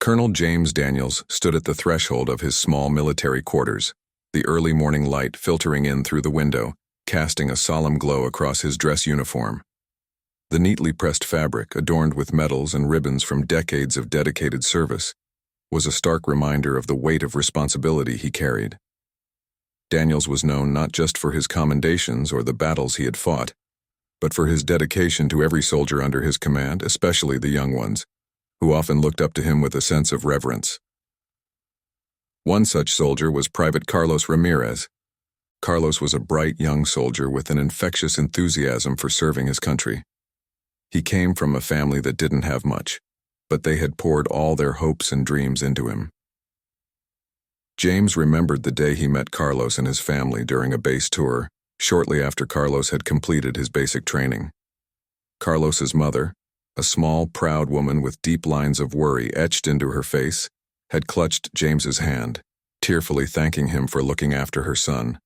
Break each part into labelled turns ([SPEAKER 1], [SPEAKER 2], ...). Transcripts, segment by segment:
[SPEAKER 1] Colonel James Daniels stood at the threshold of his small military quarters, the early morning light filtering in through the window, casting a solemn glow across his dress uniform. The neatly pressed fabric, adorned with medals and ribbons from decades of dedicated service, was a stark reminder of the weight of responsibility he carried. Daniels was known not just for his commendations or the battles he had fought, but for his dedication to every soldier under his command, especially the young ones, who often looked up to him with a sense of reverence. One such soldier was Private Carlos Ramirez. Carlos was a bright young soldier with an infectious enthusiasm for serving his country. He came from a family that didn't have much, but they had poured all their hopes and dreams into him. James remembered the day he met Carlos and his family during a base tour, shortly after Carlos had completed his basic training. Carlos's mother, a small, proud woman with deep lines of worry etched into her face, had clutched James's hand, tearfully thanking him for looking after her son.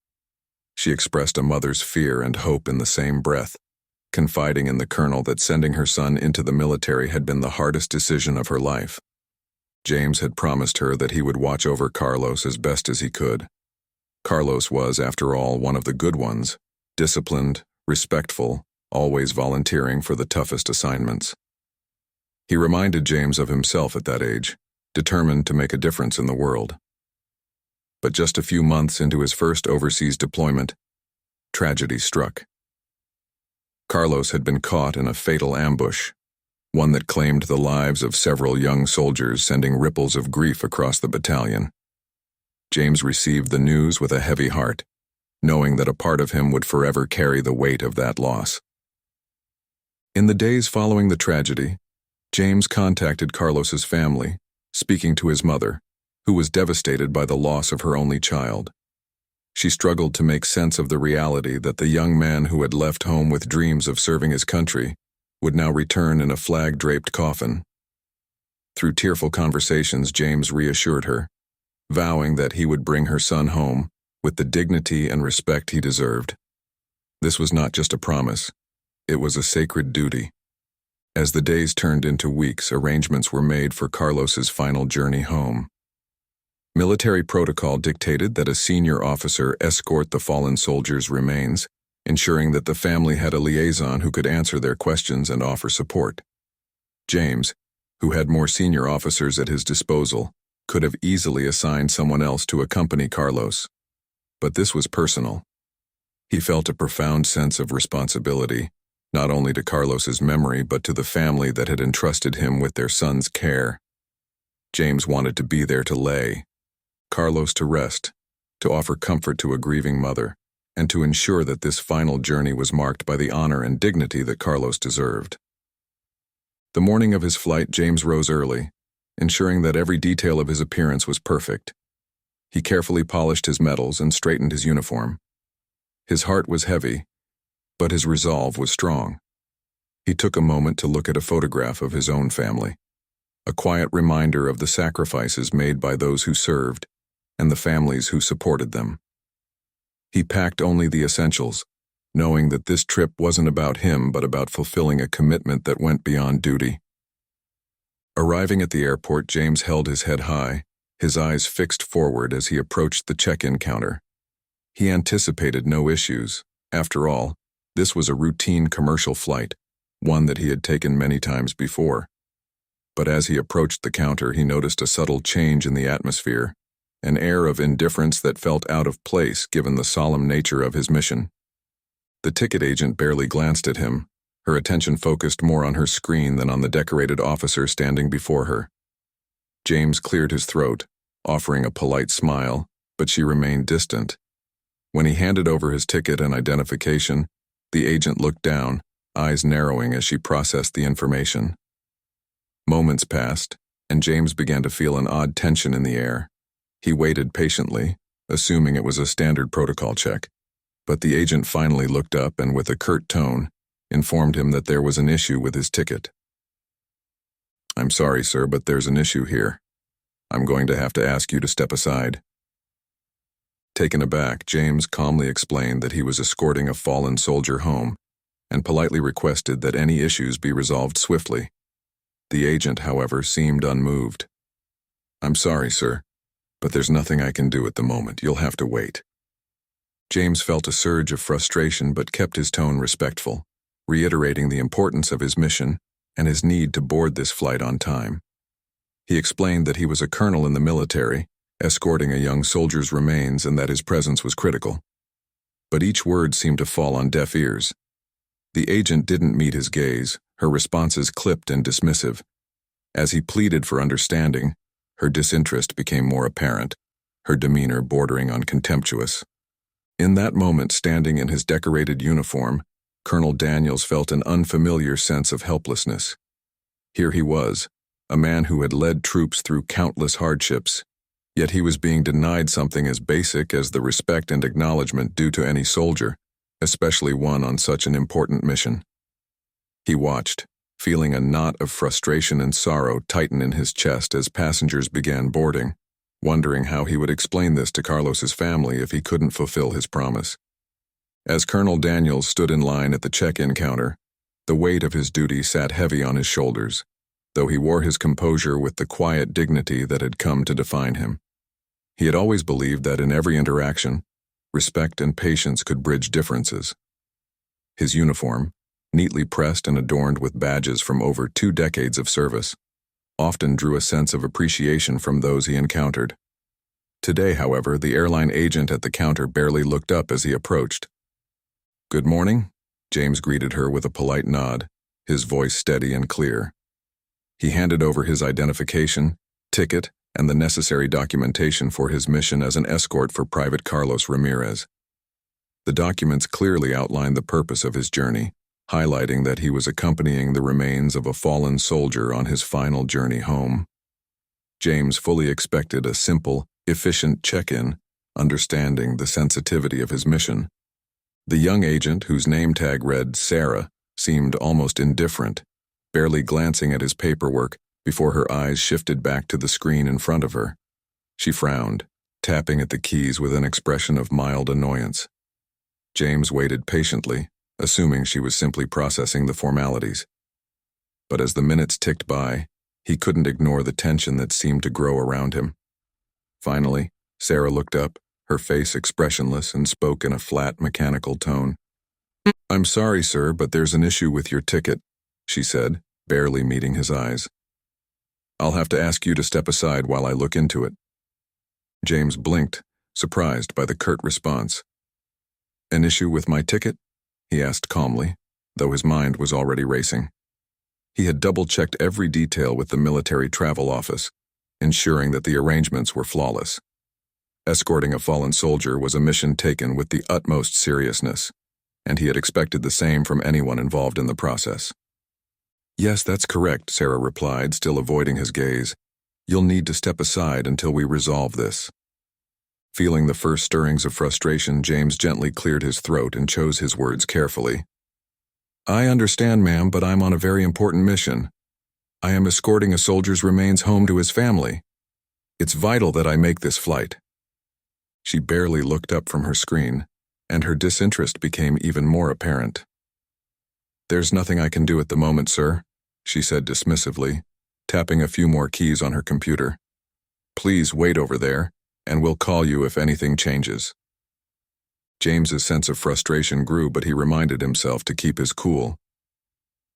[SPEAKER 1] She expressed a mother's fear and hope in the same breath, confiding in the colonel that sending her son into the military had been the hardest decision of her life. James had promised her that he would watch over Carlos as best as he could. Carlos was, after all, one of the good ones, disciplined, respectful, always volunteering for the toughest assignments. He reminded James of himself at that age, determined to make a difference in the world. But just a few months into his first overseas deployment, tragedy struck. Carlos had been caught in a fatal ambush, one that claimed the lives of several young soldiers, sending ripples of grief across the battalion. James received the news with a heavy heart, knowing that a part of him would forever carry the weight of that loss. In the days following the tragedy, James contacted Carlos's family, speaking to his mother, who was devastated by the loss of her only child. She struggled to make sense of the reality that the young man who had left home with dreams of serving his country would now return in a flag-draped coffin. Through tearful conversations, James reassured her, vowing that he would bring her son home with the dignity and respect he deserved. This was not just a promise, it was a sacred duty. As the days turned into weeks, arrangements were made for Carlos's final journey home. Military protocol dictated that a senior officer escort the fallen soldier's remains, ensuring that the family had a liaison who could answer their questions and offer support. James, who had more senior officers at his disposal, could have easily assigned someone else to accompany Carlos. But this was personal. He felt a profound sense of responsibility, not only to Carlos's memory but to the family that had entrusted him with their son's care. James wanted to be there to lay Carlos to rest, to offer comfort to a grieving mother, and to ensure that this final journey was marked by the honor and dignity that Carlos deserved. The morning of his flight, James rose early, ensuring that every detail of his appearance was perfect. He carefully polished his medals and straightened his uniform. His heart was heavy, but his resolve was strong. He took a moment to look at a photograph of his own family, a quiet reminder of the sacrifices made by those who served and the families who supported them. He packed only the essentials, knowing that this trip wasn't about him but about fulfilling a commitment that went beyond duty. Arriving at the airport, James held his head high, his eyes fixed forward as he approached the check-in counter. He anticipated no issues. After all, this was a routine commercial flight, one that he had taken many times before. But as he approached the counter, he noticed a subtle change in the atmosphere, an air of indifference that felt out of place given the solemn nature of his mission. The ticket agent barely glanced at him, her attention focused more on her screen than on the decorated officer standing before her. James cleared his throat, offering a polite smile, but she remained distant. When he handed over his ticket and identification, the agent looked down, eyes narrowing as she processed the information. Moments passed, and James began to feel an odd tension in the air. He waited patiently, assuming it was a standard protocol check, but the agent finally looked up and, with a curt tone, informed him that there was an issue with his ticket. "I'm sorry, sir, but there's an issue here. I'm going to have to ask you to step aside." Taken aback, James calmly explained that he was escorting a fallen soldier home and politely requested that any issues be resolved swiftly. The agent, however, seemed unmoved. "I'm sorry, sir, but there's nothing I can do at the moment. You'll have to wait." James felt a surge of frustration but kept his tone respectful, reiterating the importance of his mission and his need to board this flight on time. He explained that he was a colonel in the military, escorting a young soldier's remains, and that his presence was critical. But each word seemed to fall on deaf ears. The agent didn't meet his gaze, her responses clipped and dismissive. As he pleaded for understanding, her disinterest became more apparent, her demeanor bordering on contemptuous. In that moment, standing in his decorated uniform, Colonel Daniels felt an unfamiliar sense of helplessness. Here he was, a man who had led troops through countless hardships, yet he was being denied something as basic as the respect and acknowledgement due to any soldier, especially one on such an important mission. He watched, feeling a knot of frustration and sorrow tighten in his chest as passengers began boarding, wondering how he would explain this to Carlos's family if he couldn't fulfill his promise. As Colonel Daniels stood in line at the check-in counter, the weight of his duty sat heavy on his shoulders, though he wore his composure with the quiet dignity that had come to define him. He had always believed that in every interaction, respect and patience could bridge differences. His uniform, neatly pressed and adorned with badges from over 2 decades of service, often drew a sense of appreciation from those he encountered. Today, however, the airline agent at the counter barely looked up as he approached. "Good morning," James greeted her with a polite nod, his voice steady and clear. He handed over his identification, ticket, and the necessary documentation for his mission as an escort for Private Carlos Ramirez. The documents clearly outlined the purpose of his journey, highlighting that he was accompanying the remains of a fallen soldier on his final journey home. James fully expected a simple, efficient check-in, understanding the sensitivity of his mission. The young agent, whose name tag read Sarah, seemed almost indifferent, barely glancing at his paperwork before her eyes shifted back to the screen in front of her. She frowned, tapping at the keys with an expression of mild annoyance. James waited patiently, assuming she was simply processing the formalities. But as the minutes ticked by, he couldn't ignore the tension that seemed to grow around him. Finally, Sarah looked up, her face expressionless, and spoke in a flat, mechanical tone. "I'm sorry, sir, but there's an issue with your ticket," she said, barely meeting his eyes. "I'll have to ask you to step aside while I look into it." James blinked, surprised by the curt response. "An issue with my ticket?" he asked calmly, though his mind was already racing. He had double-checked every detail with the military travel office, ensuring that the arrangements were flawless. Escorting a fallen soldier was a mission taken with the utmost seriousness, and he had expected the same from anyone involved in the process. "Yes, that's correct," Sarah replied, still avoiding his gaze. "You'll need to step aside until we resolve this." Feeling the first stirrings of frustration, James gently cleared his throat and chose his words carefully. "I understand, ma'am, but I'm on a very important mission. I am escorting a soldier's remains home to his family. It's vital that I make this flight." She barely looked up from her screen, and her disinterest became even more apparent. "There's nothing I can do at the moment, sir," she said dismissively, tapping a few more keys on her computer. "Please wait over there, and we'll call you if anything changes." James's sense of frustration grew, but he reminded himself to keep his cool.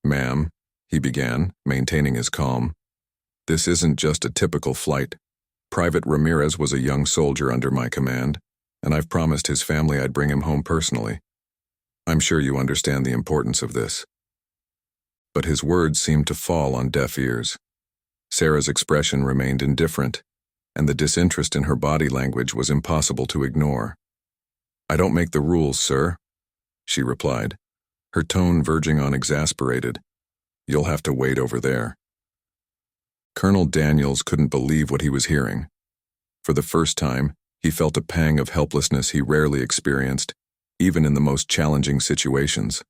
[SPEAKER 1] "Ma'am," he began, maintaining his calm, "this isn't just a typical flight. Private Ramirez was a young soldier under my command, and I've promised his family I'd bring him home personally. I'm sure you understand the importance of this." But his words seemed to fall on deaf ears. Sarah's expression remained indifferent, and the disinterest in her body language was impossible to ignore. "I don't make the rules, sir," she replied, her tone verging on exasperated. "You'll have to wait over there." Colonel Daniels couldn't believe what he was hearing. For the first time, he felt a pang of helplessness he rarely experienced, even in the most challenging situations.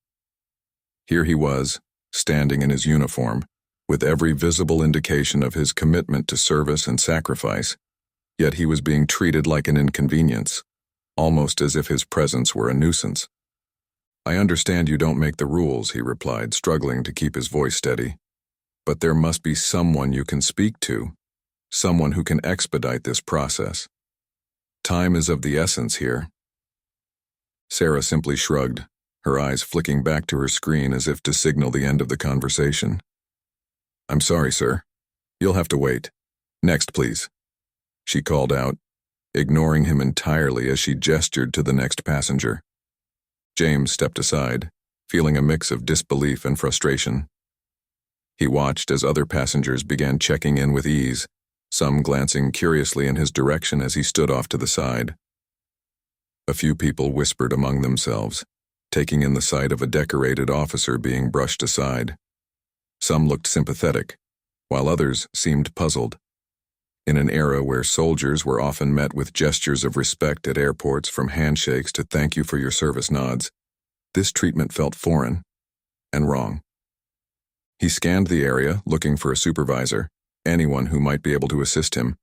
[SPEAKER 1] Here he was, standing in his uniform, with every visible indication of his commitment to service and sacrifice, yet he was being treated like an inconvenience, almost as if his presence were a nuisance. "I understand you don't make the rules," he replied, struggling to keep his voice steady. "But there must be someone you can speak to." someone who can expedite this process. Time is of the essence here. Sarah simply shrugged, her eyes flicking back to her screen as if to signal the end of the conversation. "I'm sorry, sir. You'll have to wait. Next, please," she called out, ignoring him entirely as she gestured to the next passenger. James stepped aside, feeling a mix of disbelief and frustration. He watched as other passengers began checking in with ease, some glancing curiously in his direction as he stood off to the side. A few people whispered among themselves, taking in the sight of a decorated officer being brushed aside. Some looked sympathetic, while others seemed puzzled. In an era where soldiers were often met with gestures of respect at airports, from handshakes to "thank you for your service" nods, this treatment felt foreign and wrong. He scanned the area, looking for a supervisor, anyone who might be able to assist him,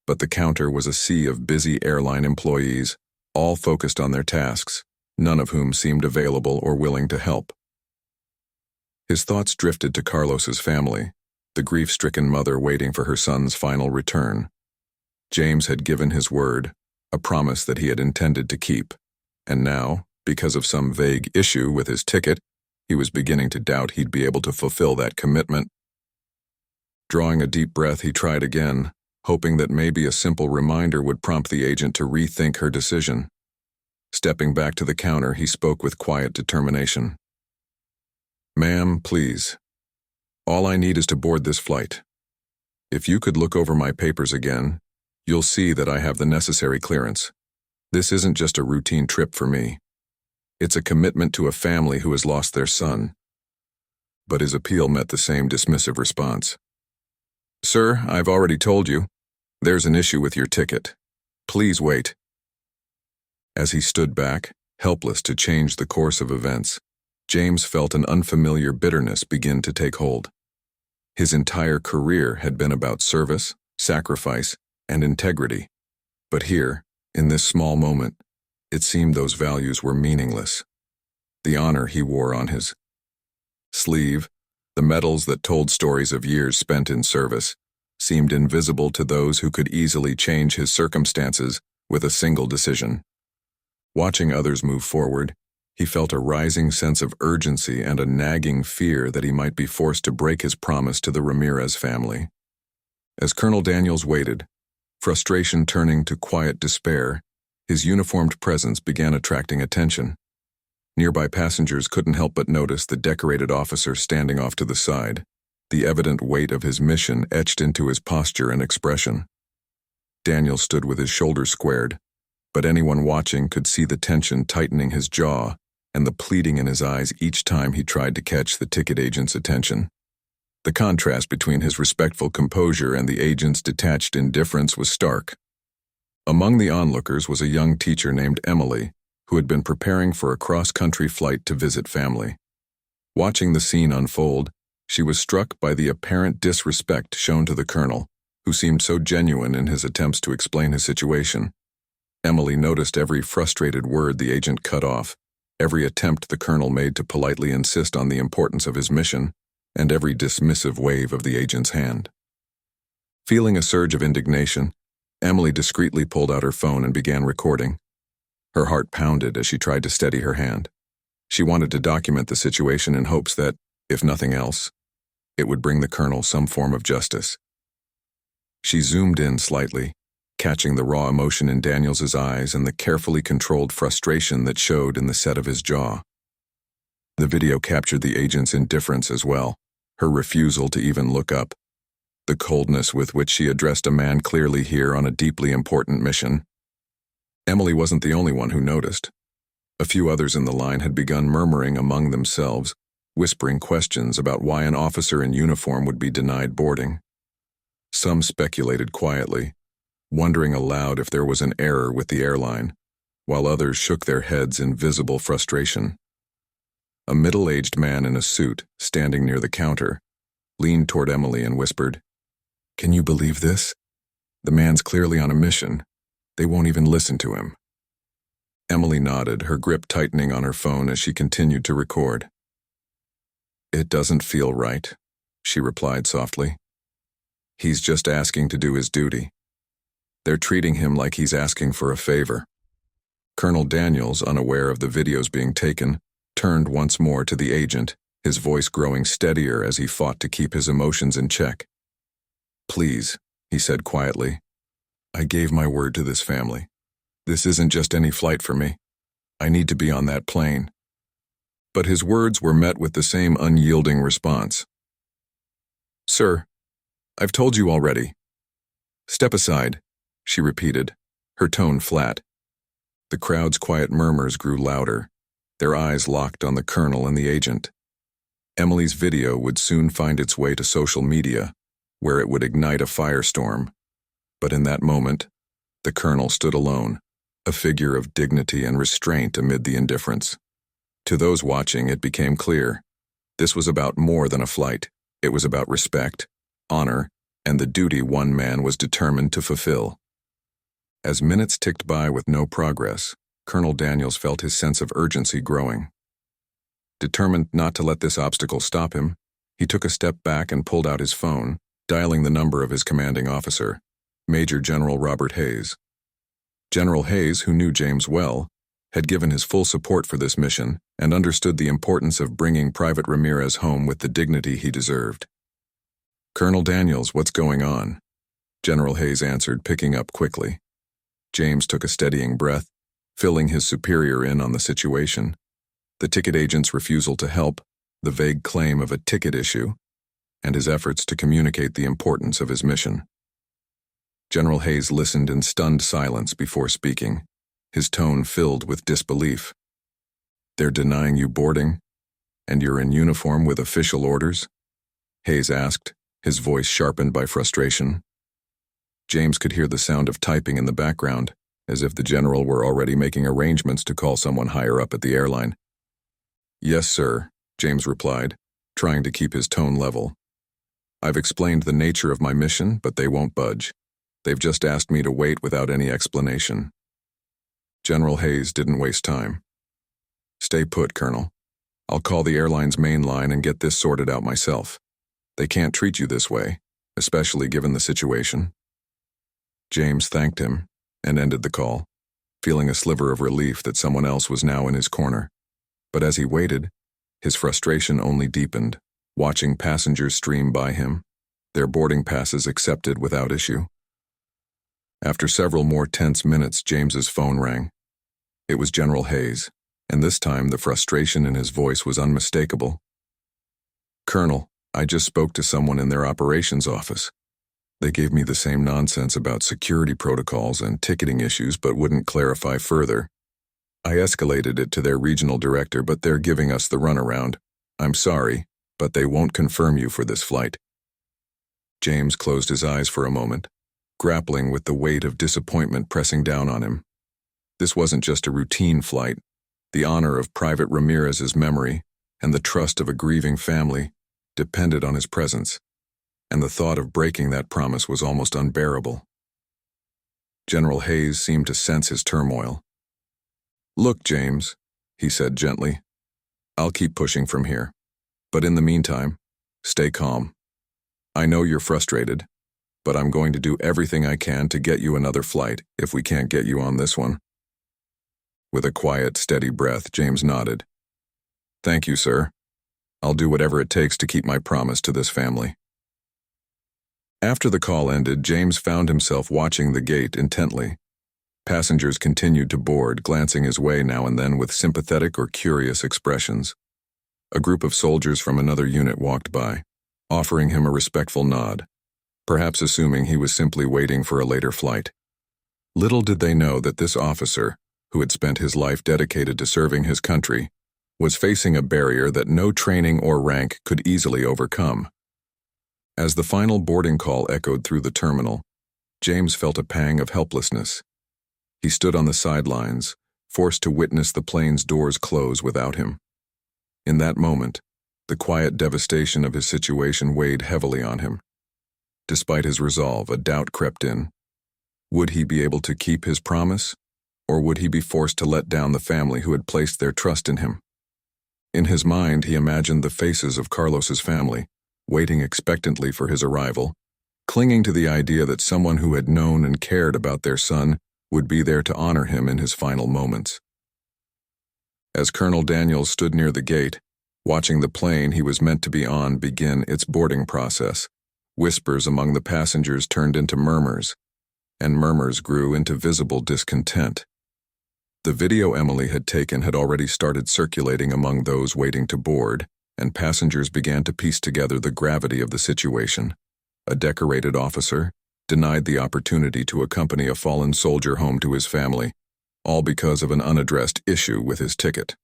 [SPEAKER 1] but the counter was a sea of busy airline employees, all focused on their tasks, none of whom seemed available or willing to help. His thoughts drifted to Carlos's family, the grief-stricken mother waiting for her son's final return. James had given his word, a promise that he had intended to keep, and now, because of some vague issue with his ticket, he was beginning to doubt he'd be able to fulfill that commitment. Drawing a deep breath, he tried again, hoping that maybe a simple reminder would prompt the agent to rethink her decision. Stepping back to the counter, he spoke with quiet determination. "Ma'am, please. All I need is to board this flight. If you could look over my papers again, you'll see that I have the necessary clearance. This isn't just a routine trip for me. It's a commitment to a family who has lost their son." But his appeal met the same dismissive response. "Sir, I've already told you. There's an issue with your ticket. Please wait." As he stood back, helpless to change the course of events, James felt an unfamiliar bitterness begin to take hold. His entire career had been about service, sacrifice, and integrity. But here, in this small moment, it seemed those values were meaningless. The honor he wore on his sleeve, the medals that told stories of years spent in service, seemed invisible to those who could easily change his circumstances with a single decision. Watching others move forward, he felt a rising sense of urgency and a nagging fear that he might be forced to break his promise to the Ramirez family. As Colonel Daniels waited, frustration turning to quiet despair, his uniformed presence began attracting attention. Nearby passengers couldn't help but notice the decorated officer standing off to the side, the evident weight of his mission etched into his posture and expression. Daniel stood with his shoulders squared, but anyone watching could see the tension tightening his jaw and the pleading in his eyes each time he tried to catch the ticket agent's attention. The contrast between his respectful composure and the agent's detached indifference was stark. Among the onlookers was a young teacher named Emily, who had been preparing for a cross-country flight to visit family. Watching the scene unfold, she was struck by the apparent disrespect shown to the colonel, who seemed so genuine in his attempts to explain his situation. Emily noticed every frustrated word the agent cut off, every attempt the colonel made to politely insist on the importance of his mission, and every dismissive wave of the agent's hand. Feeling a surge of indignation, Emily discreetly pulled out her phone and began recording. Her heart pounded as she tried to steady her hand. She wanted to document the situation in hopes that, if nothing else, it would bring the colonel some form of justice. She zoomed in slightly, catching the raw emotion in Daniels's eyes and the carefully controlled frustration that showed in the set of his jaw. The video captured the agent's indifference as well, her refusal to even look up, the coldness with which she addressed a man clearly here on a deeply important mission. Emily wasn't the only one who noticed. A few others in the line had begun murmuring among themselves, whispering questions about why an officer in uniform would be denied boarding. Some speculated quietly, wondering aloud if there was an error with the airline, while others shook their heads in visible frustration. A middle-aged man in a suit, standing near the counter, leaned toward Emily and whispered, "Can you believe this? The man's clearly on a mission. They won't even listen to him." Emily nodded, her grip tightening on her phone as she continued to record. "It doesn't feel right," she replied softly. He's just asking to do his duty. They're treating him like he's asking for a favor. Colonel Daniels, unaware of the videos being taken, turned once more to the agent, his voice growing steadier as he fought to keep his emotions in check. "Please," he said quietly. "I gave my word to this family. This isn't just any flight for me. I need to be on that plane." But his words were met with the same unyielding response. "Sir, I've told you already." "Step aside," she repeated, her tone flat. The crowd's quiet murmurs grew louder, their eyes locked on the colonel and the agent. Emily's video would soon find its way to social media, where it would ignite a firestorm. But in that moment, the colonel stood alone, a figure of dignity and restraint amid the indifference. To those watching, it became clear. This was about more than a flight. It was about respect, honor, and the duty one man was determined to fulfill. As minutes ticked by with no progress, Colonel Daniels felt his sense of urgency growing. Determined not to let this obstacle stop him, he took a step back and pulled out his phone, dialing the number of his commanding officer, Major General Robert Hayes. General Hayes, who knew James well, had given his full support for this mission and understood the importance of bringing Private Ramirez home with the dignity he deserved. "Colonel Daniels, what's going on?" General Hayes answered, picking up quickly. James took a steadying breath, filling his superior in on the situation. The ticket agent's refusal to help, the vague claim of a ticket issue, and his efforts to communicate the importance of his mission. General Hayes listened in stunned silence before speaking, his tone filled with disbelief. "They're denying you boarding, and you're in uniform with official orders?" Hayes asked, his voice sharpened by frustration. James could hear the sound of typing in the background, as if the general were already making arrangements to call someone higher up at the airline. "Yes, sir," James replied, trying to keep his tone level. "I've explained the nature of my mission, but they won't budge. They've just asked me to wait without any explanation." General Hayes didn't waste time. "Stay put, Colonel. I'll call the airline's main line and get this sorted out myself. They can't treat you this way, especially given the situation." James thanked him and ended the call, feeling a sliver of relief that someone else was now in his corner. But as he waited, his frustration only deepened, watching passengers stream by him, their boarding passes accepted without issue. After several more tense minutes, James's phone rang. It was General Hayes, and this time the frustration in his voice was unmistakable. "Colonel, I just spoke to someone in their operations office. They gave me the same nonsense about security protocols and ticketing issues but wouldn't clarify further. I escalated it to their regional director, but they're giving us the runaround. I'm sorry, but they won't confirm you for this flight." James closed his eyes for a moment, grappling with the weight of disappointment pressing down on him. This wasn't just a routine flight. The honor of Private Ramirez's memory and the trust of a grieving family depended on his presence, and the thought of breaking that promise was almost unbearable. General Hayes seemed to sense his turmoil. "Look, James," he said gently, "I'll keep pushing from here. But in the meantime, stay calm. I know you're frustrated, but I'm going to do everything I can to get you another flight if we can't get you on this one." With a quiet, steady breath, James nodded. "Thank you, sir. I'll do whatever it takes to keep my promise to this family." After the call ended, James found himself watching the gate intently. Passengers continued to board, glancing his way now and then with sympathetic or curious expressions. A group of soldiers from another unit walked by, offering him a respectful nod, perhaps assuming he was simply waiting for a later flight. Little did they know that this officer, who had spent his life dedicated to serving his country, was facing a barrier that no training or rank could easily overcome. As the final boarding call echoed through the terminal, James felt a pang of helplessness. He stood on the sidelines, forced to witness the plane's doors close without him. In that moment, the quiet devastation of his situation weighed heavily on him. Despite his resolve, a doubt crept in. Would he be able to keep his promise, or would he be forced to let down the family who had placed their trust in him? In his mind, he imagined the faces of Carlos's family, waiting expectantly for his arrival, clinging to the idea that someone who had known and cared about their son would be there to honor him in his final moments. As Colonel Daniels stood near the gate, watching the plane he was meant to be on begin its boarding process, whispers among the passengers turned into murmurs, and murmurs grew into visible discontent. The video Emily had taken had already started circulating among those waiting to board, and passengers began to piece together the gravity of the situation. A decorated officer denied the opportunity to accompany a fallen soldier home to his family, all because of an unaddressed issue with his ticket.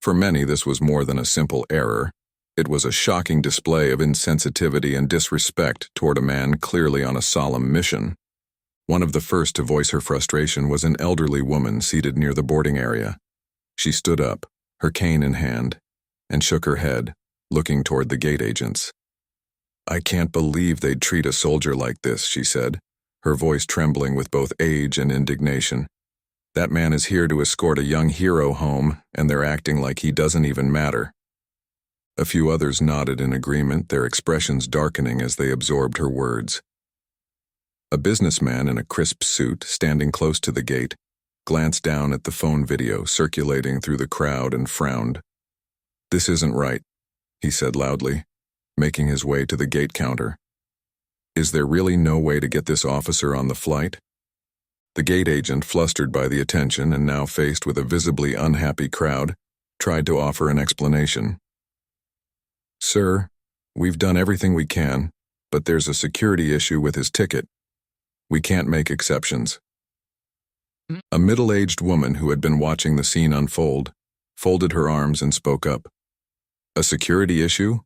[SPEAKER 1] For many, this was more than a simple error. It was a shocking display of insensitivity and disrespect toward a man clearly on a solemn mission. One of the first to voice her frustration was an elderly woman seated near the boarding area. She stood up, her cane in hand, and shook her head, looking toward the gate agents. "I can't believe they'd treat a soldier like this," she said, her voice trembling with both age and indignation. "That man is here to escort a young hero home, and they're acting like he doesn't even matter." A few others nodded in agreement, their expressions darkening as they absorbed her words. A businessman in a crisp suit, standing close to the gate, glanced down at the phone video circulating through the crowd and frowned. "This isn't right," he said loudly, making his way to the gate counter. "Is there really no way to get this officer on the flight?" The gate agent, flustered by the attention and now faced with a visibly unhappy crowd, tried to offer an explanation. "Sir, we've done everything we can, but there's a security issue with his ticket. We can't make exceptions." A middle-aged woman who had been watching the scene unfold folded her arms and spoke up. "A security issue?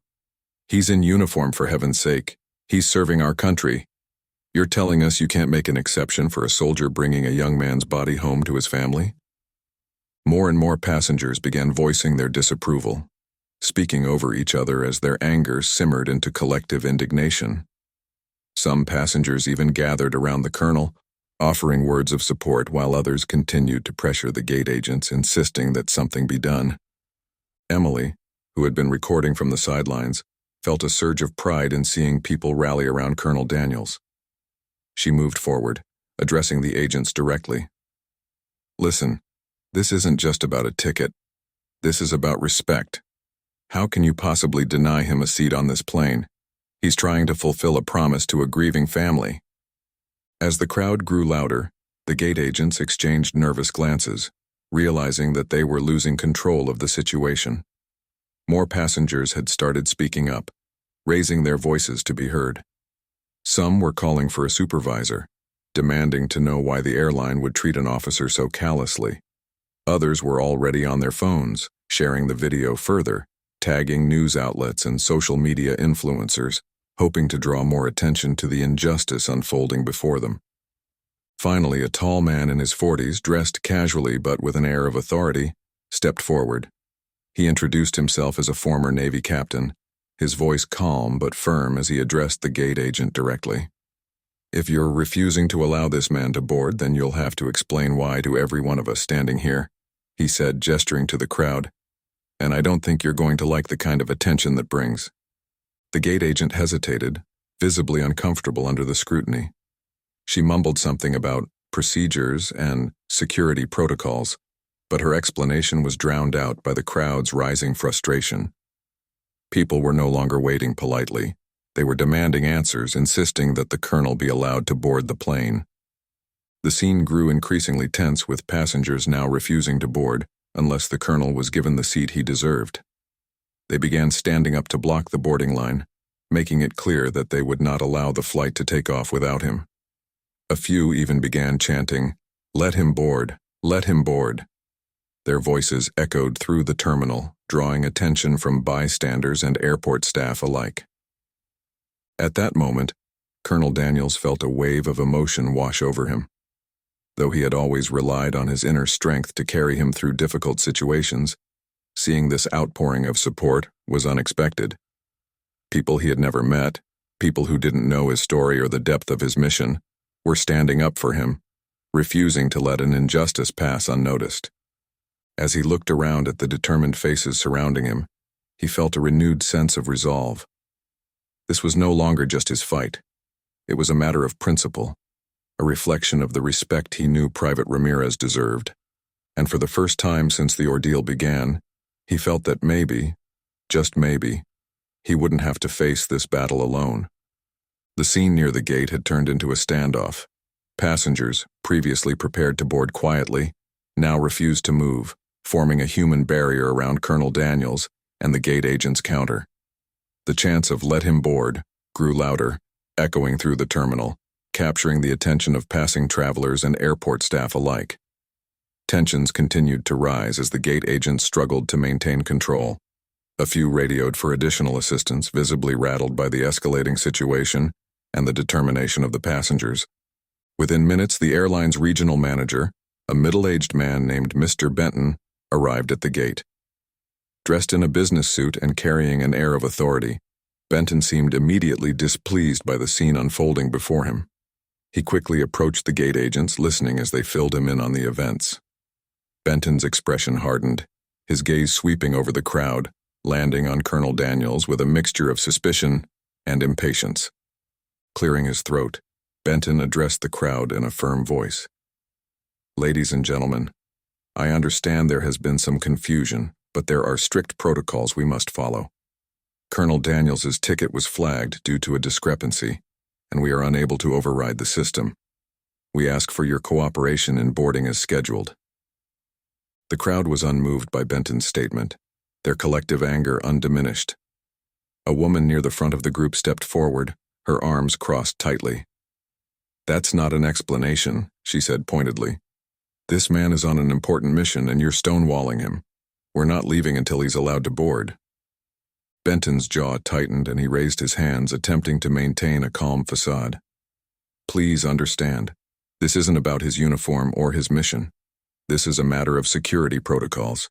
[SPEAKER 1] He's in uniform, for heaven's sake. He's serving our country. You're telling us you can't make an exception for a soldier bringing a young man's body home to his family?" More and more passengers began voicing their disapproval, speaking over each other as their anger simmered into collective indignation. Some passengers even gathered around the colonel, offering words of support, while others continued to pressure the gate agents, insisting that something be done. Emily, who had been recording from the sidelines, felt a surge of pride in seeing people rally around Colonel Daniels. She moved forward, addressing the agents directly. "Listen, this isn't just about a ticket. This is about respect. How can you possibly deny him a seat on this plane? He's trying to fulfill a promise to a grieving family." As the crowd grew louder, the gate agents exchanged nervous glances, realizing that they were losing control of the situation. More passengers had started speaking up, raising their voices to be heard. Some were calling for a supervisor, demanding to know why the airline would treat an officer so callously. Others were already on their phones, sharing the video further, tagging news outlets and social media influencers, hoping to draw more attention to the injustice unfolding before them. Finally, a tall man in his 40s, dressed casually but with an air of authority, stepped forward. He introduced himself as a former Navy captain, his voice calm but firm as he addressed the gate agent directly. "If you're refusing to allow this man to board, then you'll have to explain why to every one of us standing here," he said, gesturing to the crowd. "And I don't think you're going to like the kind of attention that brings." The gate agent hesitated, visibly uncomfortable under the scrutiny. She mumbled something about procedures and security protocols, but her explanation was drowned out by the crowd's rising frustration. People were no longer waiting politely. They were demanding answers, insisting that the colonel be allowed to board the plane. The scene grew increasingly tense, with passengers now refusing to board unless the colonel was given the seat he deserved. They began standing up to block the boarding line, making it clear that they would not allow the flight to take off without him. A few even began chanting, "Let him board, let him board." Their voices echoed through the terminal, drawing attention from bystanders and airport staff alike. At that moment, Colonel Daniels felt a wave of emotion wash over him. Though he had always relied on his inner strength to carry him through difficult situations, seeing this outpouring of support was unexpected. People he had never met, people who didn't know his story or the depth of his mission, were standing up for him, refusing to let an injustice pass unnoticed. As he looked around at the determined faces surrounding him, he felt a renewed sense of resolve. This was no longer just his fight. It was a matter of principle, a reflection of the respect he knew Private Ramirez deserved. And for the first time since the ordeal began, he felt that maybe, just maybe, he wouldn't have to face this battle alone. The scene near the gate had turned into a standoff. Passengers, previously prepared to board quietly, now refused to move, forming a human barrier around Colonel Daniels and the gate agent's counter. The chants of "let him board" grew louder, echoing through the terminal, capturing the attention of passing travelers and airport staff alike. Tensions continued to rise as the gate agents struggled to maintain control. A few radioed for additional assistance, visibly rattled by the escalating situation and the determination of the passengers. Within minutes, the airline's regional manager, a middle-aged man named Mr. Benton, arrived at the gate. Dressed in a business suit and carrying an air of authority, Benton seemed immediately displeased by the scene unfolding before him. He quickly approached the gate agents, listening as they filled him in on the events. Benton's expression hardened, his gaze sweeping over the crowd, landing on Colonel Daniels with a mixture of suspicion and impatience. Clearing his throat, Benton addressed the crowd in a firm voice. "Ladies and gentlemen, I understand there has been some confusion, but there are strict protocols we must follow. Colonel Daniels's ticket was flagged due to a discrepancy, and we are unable to override the system. We ask for your cooperation in boarding as scheduled." The crowd was unmoved by Benton's statement, their collective anger undiminished. A woman near the front of the group stepped forward, her arms crossed tightly. "That's not an explanation," she said pointedly. "This man is on an important mission and you're stonewalling him. We're not leaving until he's allowed to board." Benton's jaw tightened and he raised his hands, attempting to maintain a calm facade. "Please understand, this isn't about his uniform or his mission. This is a matter of security protocols.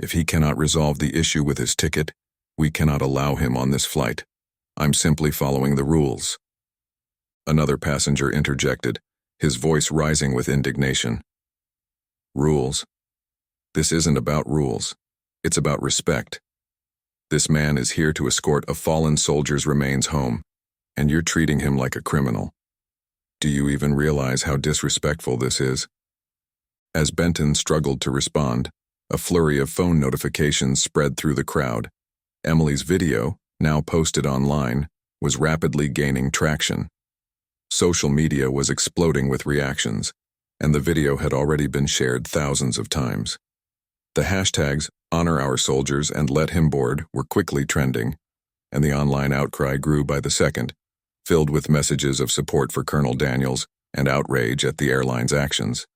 [SPEAKER 1] If he cannot resolve the issue with his ticket, we cannot allow him on this flight. I'm simply following the rules." Another passenger interjected, his voice rising with indignation. "Rules? This isn't about rules. It's about respect. This man is here to escort a fallen soldier's remains home, and you're treating him like a criminal. Do you even realize how disrespectful this is?" As Benton struggled to respond, a flurry of phone notifications spread through the crowd. Emily's video, now posted online, was rapidly gaining traction. Social media was exploding with reactions, and the video had already been shared thousands of times. The hashtags "Honor Our Soldiers" and "Let Him Board" were quickly trending, and the online outcry grew by the second, filled with messages of support for Colonel Daniels and outrage at the airline's actions.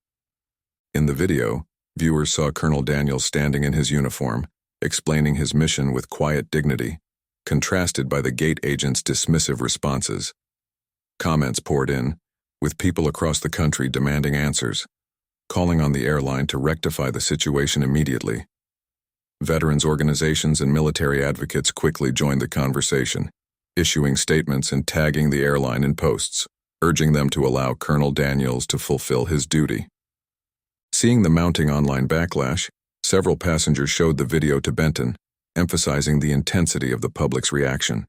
[SPEAKER 1] In the video, viewers saw Colonel Daniels standing in his uniform, explaining his mission with quiet dignity, contrasted by the gate agent's dismissive responses. Comments poured in, with people across the country demanding answers, calling on the airline to rectify the situation immediately. Veterans organizations and military advocates quickly joined the conversation, issuing statements and tagging the airline in posts, urging them to allow Colonel Daniels to fulfill his duty. Seeing the mounting online backlash, several passengers showed the video to Benton, emphasizing the intensity of the public's reaction.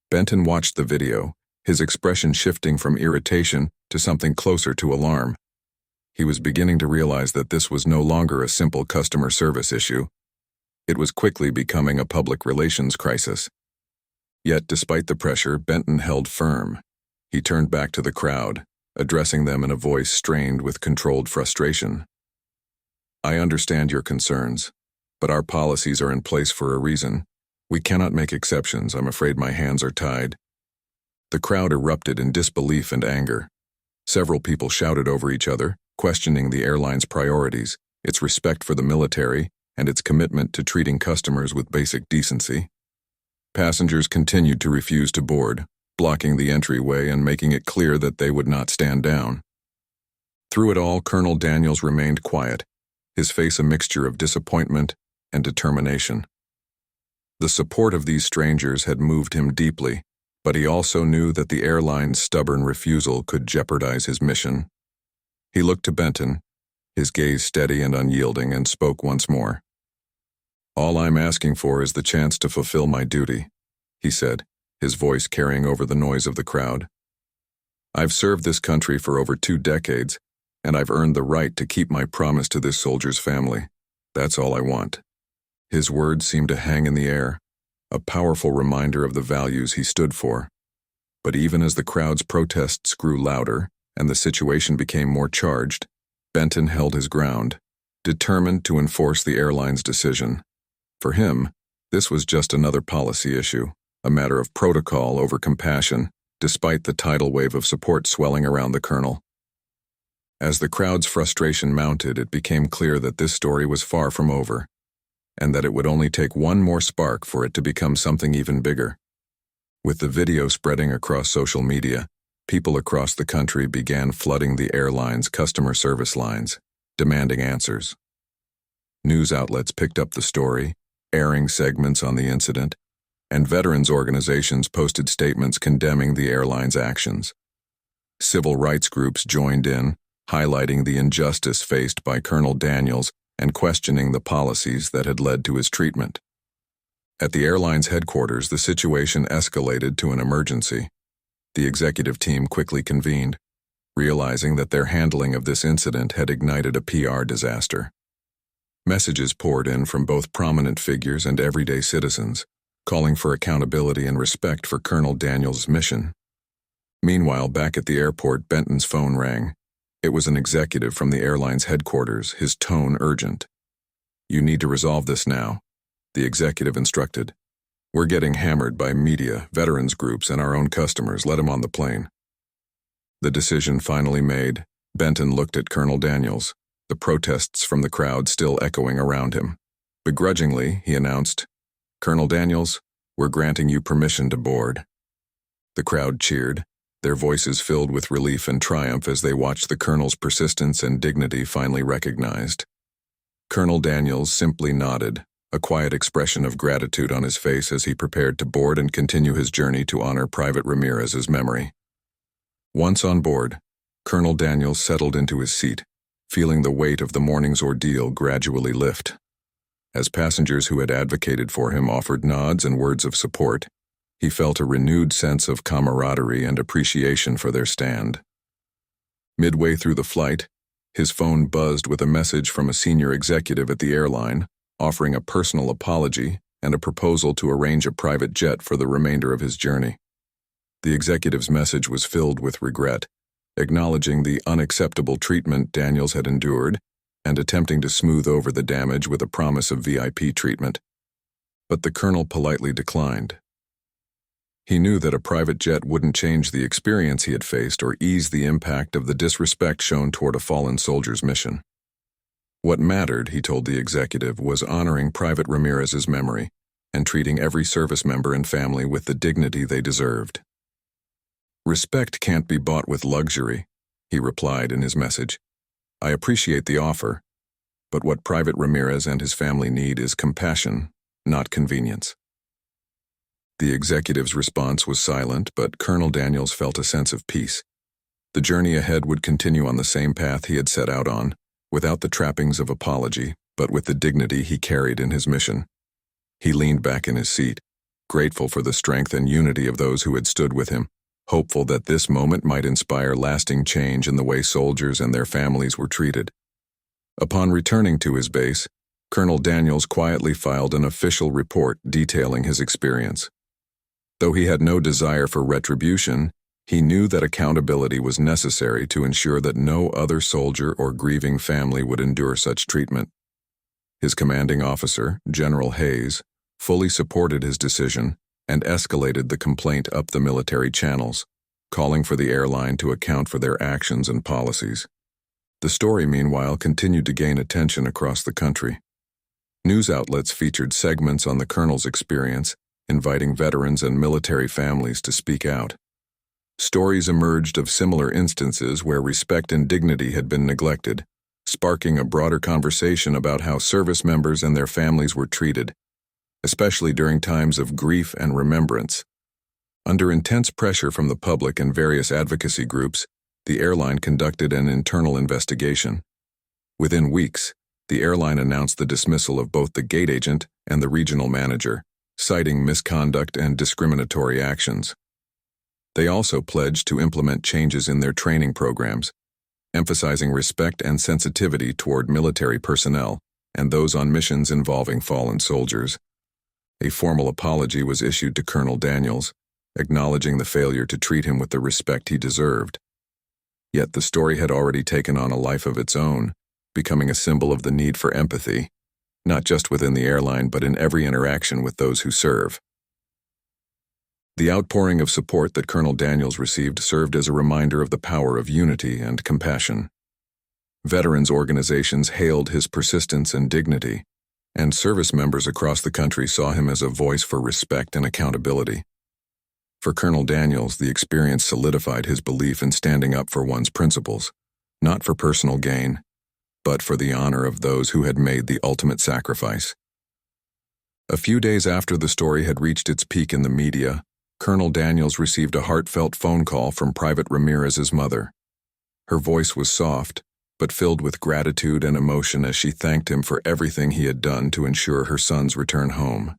[SPEAKER 1] Benton watched the video, his expression shifting from irritation to something closer to alarm. He was beginning to realize that this was no longer a simple customer service issue. It was quickly becoming a public relations crisis. Yet, despite the pressure, Benton held firm. He turned back to the crowd, addressing them in a voice strained with controlled frustration. "I understand your concerns, but our policies are in place for a reason. We cannot make exceptions. I'm afraid my hands are tied." The crowd erupted in disbelief and anger. Several people shouted over each other, questioning the airline's priorities, its respect for the military, and its commitment to treating customers with basic decency. Passengers continued to refuse to board, blocking the entryway and making it clear that they would not stand down. Through it all, Colonel Daniels remained quiet, his face a mixture of disappointment and determination. The support of these strangers had moved him deeply, but he also knew that the airline's stubborn refusal could jeopardize his mission. He looked to Benton, his gaze steady and unyielding, and spoke once more. "All I'm asking for is the chance to fulfill my duty," he said, his voice carrying over the noise of the crowd. I've served this country for over 2 decades, and I've earned the right to keep my promise to this soldier's family. That's all I want." His words seemed to hang in the air, a powerful reminder of the values he stood for. But even as the crowd's protests grew louder and the situation became more charged, Benton held his ground, determined to enforce the airline's decision. For him, this was just another policy issue, a matter of protocol over compassion, despite the tidal wave of support swelling around the colonel. As the crowd's frustration mounted, it became clear that this story was far from over, and that it would only take one more spark for it to become something even bigger. With the video spreading across social media, people across the country began flooding the airline's customer service lines, demanding answers. News outlets picked up the story, airing segments on the incident, and veterans organizations posted statements condemning the airline's actions. Civil rights groups joined in, highlighting the injustice faced by Colonel Daniels and questioning the policies that had led to his treatment. At the airline's headquarters, the situation escalated to an emergency. The executive team quickly convened, realizing that their handling of this incident had ignited a PR disaster. Messages poured in from both prominent figures and everyday citizens, calling for accountability and respect for Colonel Daniels' mission. Meanwhile, back at the airport, Benton's phone rang. It was an executive from the airline's headquarters, his tone urgent. "You need to resolve this now," the executive instructed. "We're getting hammered by media, veterans groups, and our own customers. Let him on the plane." The decision finally made, Benton looked at Colonel Daniels, the protests from the crowd still echoing around him. Begrudgingly, he announced, "Colonel Daniels, we're granting you permission to board." The crowd cheered, their voices filled with relief and triumph as they watched the colonel's persistence and dignity finally recognized. Colonel Daniels simply nodded, a quiet expression of gratitude on his face as he prepared to board and continue his journey to honor Private Ramirez's memory. Once on board, Colonel Daniels settled into his seat, feeling the weight of the morning's ordeal gradually lift. As passengers who had advocated for him offered nods and words of support, he felt a renewed sense of camaraderie and appreciation for their stand. Midway through the flight, his phone buzzed with a message from a senior executive at the airline, offering a personal apology and a proposal to arrange a private jet for the remainder of his journey. The executive's message was filled with regret, acknowledging the unacceptable treatment Daniels had endured and attempting to smooth over the damage with a promise of VIP treatment. But the colonel politely declined. He knew that a private jet wouldn't change the experience he had faced or ease the impact of the disrespect shown toward a fallen soldier's mission. What mattered, he told the executive, was honoring Private Ramirez's memory and treating every service member and family with the dignity they deserved. "Respect can't be bought with luxury," he replied in his message. "I appreciate the offer, but what Private Ramirez and his family need is compassion, not convenience." The executive's response was silent, but Colonel Daniels felt a sense of peace. The journey ahead would continue on the same path he had set out on, without the trappings of apology, but with the dignity he carried in his mission. He leaned back in his seat, grateful for the strength and unity of those who had stood with him, hopeful that this moment might inspire lasting change in the way soldiers and their families were treated. Upon returning to his base, Colonel Daniels quietly filed an official report detailing his experience. Though he had no desire for retribution, he knew that accountability was necessary to ensure that no other soldier or grieving family would endure such treatment. His commanding officer, General Hayes, fully supported his decision and escalated the complaint up the military channels, calling for the airline to account for their actions and policies. The story, meanwhile, continued to gain attention across the country. News outlets featured segments on the colonel's experience, inviting veterans and military families to speak out. Stories emerged of similar instances where respect and dignity had been neglected, sparking a broader conversation about how service members and their families were treated, especially during times of grief and remembrance. Under intense pressure from the public and various advocacy groups, the airline conducted an internal investigation. Within weeks, the airline announced the dismissal of both the gate agent and the regional manager, citing misconduct and discriminatory actions. They also pledged to implement changes in their training programs, emphasizing respect and sensitivity toward military personnel and those on missions involving fallen soldiers. A formal apology was issued to Colonel Daniels, acknowledging the failure to treat him with the respect he deserved. Yet the story had already taken on a life of its own, becoming a symbol of the need for empathy, not just within the airline but in every interaction with those who serve. The outpouring of support that Colonel Daniels received served as a reminder of the power of unity and compassion. Veterans organizations hailed his persistence and dignity, and service members across the country saw him as a voice for respect and accountability. For Colonel Daniels, the experience solidified his belief in standing up for one's principles, not for personal gain, but for the honor of those who had made the ultimate sacrifice. A few days after the story had reached its peak in the media, Colonel Daniels received a heartfelt phone call from Private Ramirez's mother. Her voice was soft, but filled with gratitude and emotion as she thanked him for everything he had done to ensure her son's return home.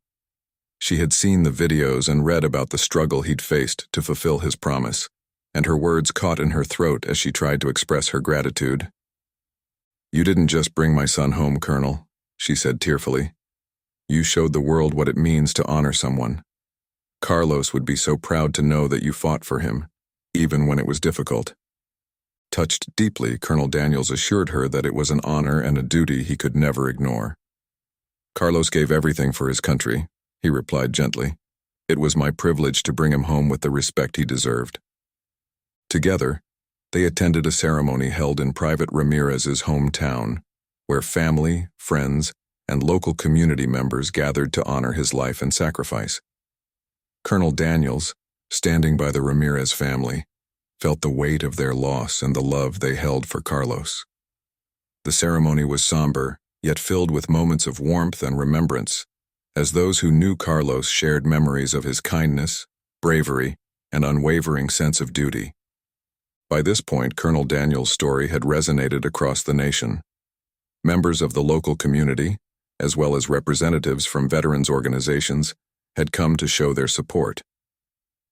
[SPEAKER 1] She had seen the videos and read about the struggle he'd faced to fulfill his promise, and her words caught in her throat as she tried to express her gratitude. "You didn't just bring my son home, Colonel," she said tearfully. "You showed the world what it means to honor someone. Carlos would be so proud to know that you fought for him, even when it was difficult." Touched deeply, Colonel Daniels assured her that it was an honor and a duty he could never ignore. "Carlos gave everything for his country," he replied gently. "It was my privilege to bring him home with the respect he deserved." Together, they attended a ceremony held in Private Ramirez's hometown, where family, friends, and local community members gathered to honor his life and sacrifice. Colonel Daniels, standing by the Ramirez family, felt the weight of their loss and the love they held for Carlos. The ceremony was somber, yet filled with moments of warmth and remembrance, as those who knew Carlos shared memories of his kindness, bravery, and unwavering sense of duty. By this point, Colonel Daniels' story had resonated across the nation. Members of the local community, as well as representatives from veterans organizations, had come to show their support.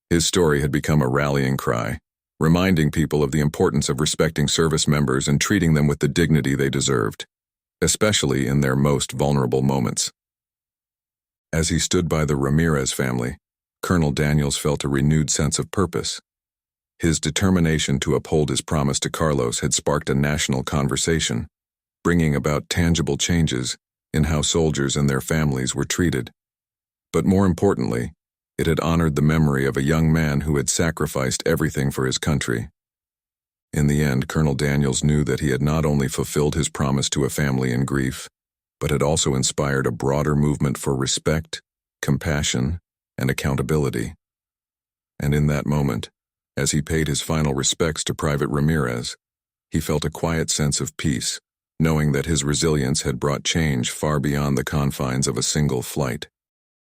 [SPEAKER 1] His story had become a rallying cry, reminding people of the importance of respecting service members and treating them with the dignity they deserved, especially in their most vulnerable moments. As he stood by the Ramirez family, Colonel Daniels felt a renewed sense of purpose. His determination to uphold his promise to Carlos had sparked a national conversation, bringing about tangible changes in how soldiers and their families were treated. But more importantly, it had honored the memory of a young man who had sacrificed everything for his country. In the end, Colonel Daniels knew that he had not only fulfilled his promise to a family in grief, but had also inspired a broader movement for respect, compassion, and accountability. And in that moment, as he paid his final respects to Private Ramirez, he felt a quiet sense of peace, knowing that his resilience had brought change far beyond the confines of a single flight.